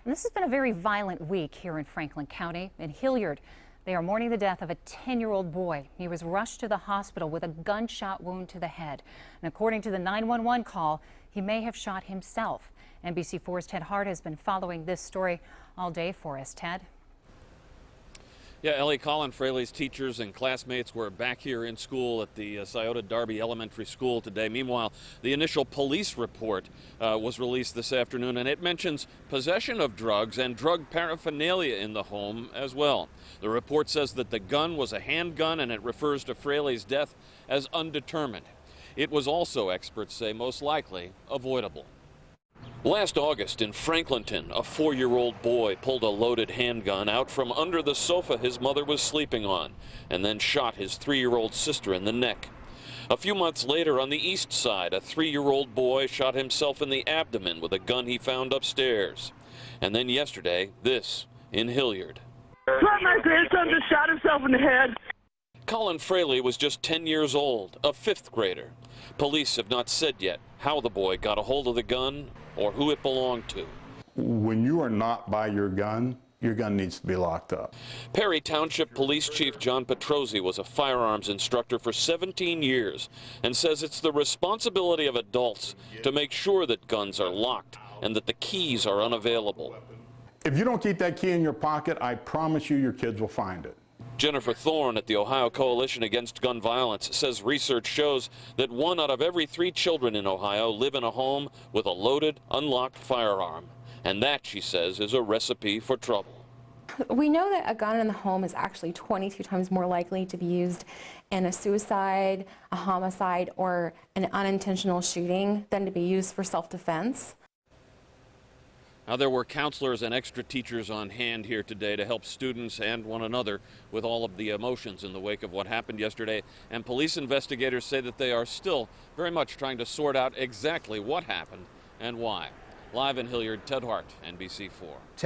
This has been a very violent week here in Franklin County. In Hilliard, they are mourning the death of a 10-year-old boy. He was rushed to the hospital with a gunshot wound to the head. And according to the 911 call, he may have shot himself. NBC4's Ted Hart has been following this story all day for us. Ted? Yeah, Ellie, Colin Fraley's teachers and classmates were back here in school at the Scioto Darby Elementary School today. Meanwhile, the initial police report was released this afternoon, and it mentions possession of drugs and drug paraphernalia in the home as well. The report says that the gun was a handgun, and it refers to Fraley's death as undetermined. It was also, experts say, most likely avoidable. Last August in Franklinton, a 4-year-old boy pulled a loaded handgun out from under the sofa his mother was sleeping on and then shot his 3-year-old sister in the neck. A few months later on the east side, a 3-year-old boy shot himself in the abdomen with a gun he found upstairs. And then yesterday, this in Hilliard. My grandson just shot himself in the head. Colin Fraley was just 10 years old, a 5th grader. Police have not said yet how the boy got a hold of the gun or who it belonged to. When you are not by your gun needs to be locked up. Perry Township Police Chief John Petrozzi was a firearms instructor for 17 years and says it's the responsibility of adults to make sure that guns are locked and that the keys are unavailable. If you don't keep that key in your pocket, I promise you your kids will find it. Jennifer Thorne at the Ohio Coalition Against Gun Violence says research shows that 1 out of every 3 children in Ohio live in a home with a loaded, unlocked firearm. And that, she says, is a recipe for trouble. We know that a gun in the home is actually 22 times more likely to be used in a suicide, a homicide, or an unintentional shooting than to be used for self-defense. Now, there were counselors and extra teachers on hand here today to help students and one another with all of the emotions in the wake of what happened yesterday. And police investigators say that they are still very much trying to sort out exactly what happened and why. Live in Hilliard, Ted Hart, NBC4.